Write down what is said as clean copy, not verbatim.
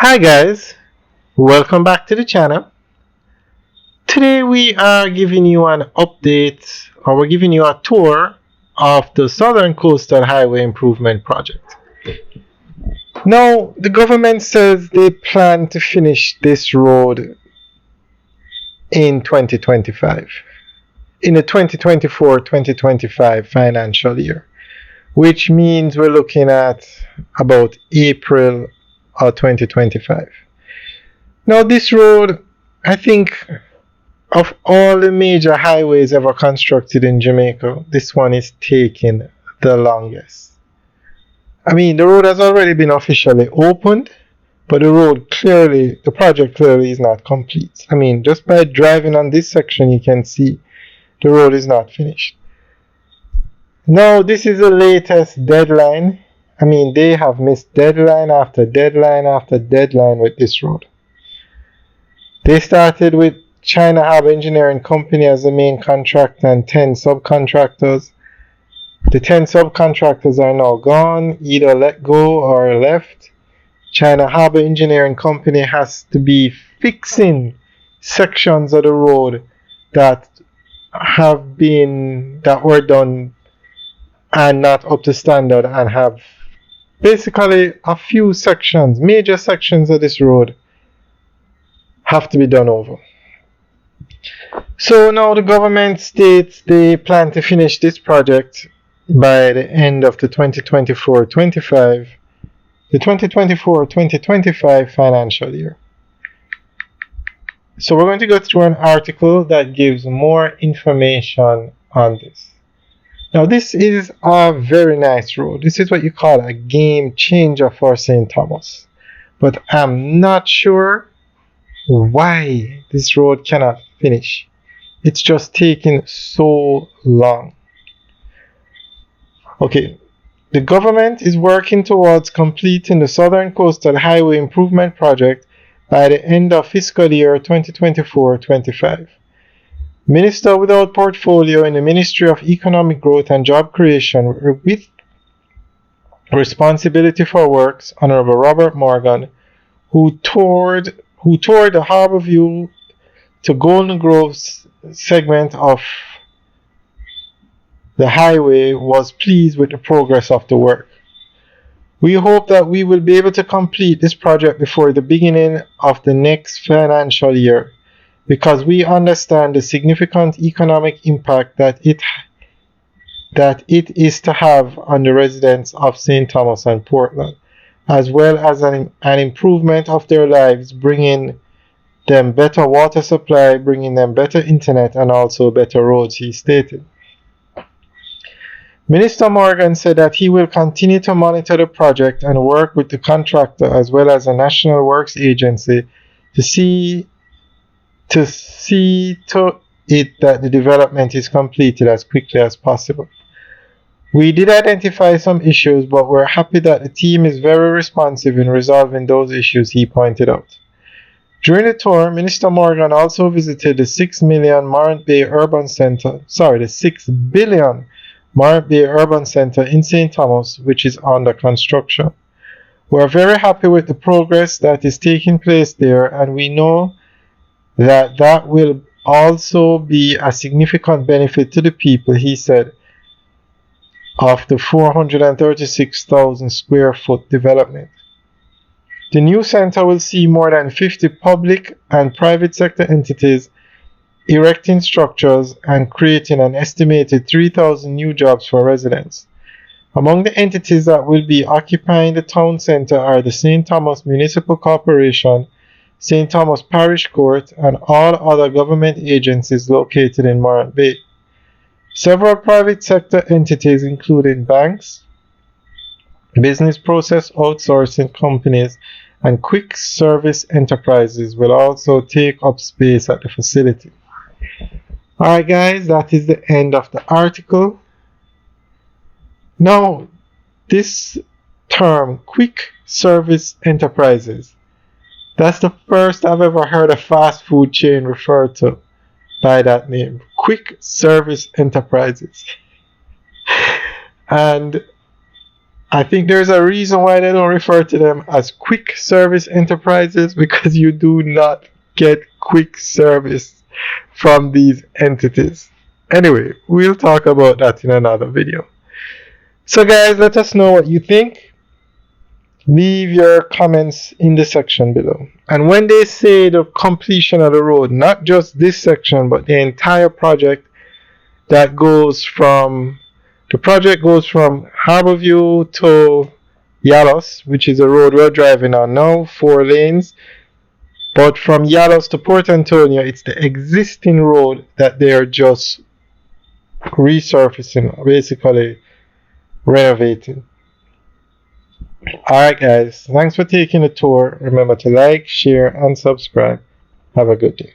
Hi guys, welcome back to the channel. Today we are giving you an update, or we're giving you a tour of the Southern Coastal Highway Improvement Project. Now, the government says they plan to finish this road in 2025, in the 2024-2025 financial year, which means we're looking at about April of 2025. Now, this road, I think, of all the major highways ever constructed in Jamaica, this one is taking the longest. I mean, the road has already been officially opened, but the project clearly is not complete. I mean, just by driving on this section, you can see the road is not finished. Now, this is the latest deadline. I mean, they have missed deadline after deadline after deadline with this road. They started with China Harbour Engineering Company as the main contractor and 10 subcontractors. The 10 subcontractors are now gone, either let go or left. China Harbour Engineering Company has to be fixing sections of the road that were done and not up to standard, and have basically a few sections, major sections of this road have to be done over. So now the government states they plan to finish this project by the end of the 2024-2025 financial year. So we're going to go through an article that gives more information on this. Now, this is a very nice road. This is what you call a game changer for St. Thomas. But I'm not sure why this road cannot finish. It's just taking so long. Okay, the government is working towards completing the Southern Coastal Highway Improvement Project by the end of fiscal year 2024-25. Minister without portfolio in the Ministry of Economic Growth and Job Creation with responsibility for works, Honorable Robert Morgan, who toured the Harborview to Golden Grove segment of the highway, was pleased with the progress of the work. We hope that we will be able to complete this project before the beginning of the next financial year, because we understand the significant economic impact that it is to have on the residents of St. Thomas and Portland, as well as an improvement of their lives, bringing them better water supply, bringing them better internet, and also better roads, he stated. Minister Morgan said that he will continue to monitor the project and work with the contractor as well as the National Works Agency to see to it that the development is completed as quickly as possible. We did identify some issues, but we're happy that the team is very responsive in resolving those issues, he pointed out. During the tour, Minister Morgan also visited the 6 billion Morant Bay Urban Center in St. Thomas, which is under construction. We are very happy with the progress that is taking place there, and we know that will also be a significant benefit to the people, he said, of the 436,000 square foot development. The new center will see more than 50 public and private sector entities erecting structures and creating an estimated 3,000 new jobs for residents. Among the entities that will be occupying the town center are the St. Thomas Municipal Corporation, St. Thomas Parish Court, and all other government agencies located in Morant Bay. Several private sector entities, including banks, business process outsourcing companies, and quick service enterprises, will also take up space at the facility. Alright guys, that is the end of the article. Now, this term, quick service enterprises, that's the first I've ever heard a fast food chain referred to by that name. Quick service enterprises. And I think there's a reason why they don't refer to them as quick service enterprises, because you do not get quick service from these entities. Anyway, we'll talk about that in another video. So guys, let us know what you think. Leave your comments in the section below. And when they say the completion of the road, not just this section, but the entire project, that goes from, the project goes from Harborview to Yalos, which is the road we're driving on now, 4 lanes. But from Yalos to Port Antonio, it's the existing road that they're just resurfacing, basically renovating. Alright guys, thanks for taking the tour. Remember to like, share, and subscribe. Have a good day.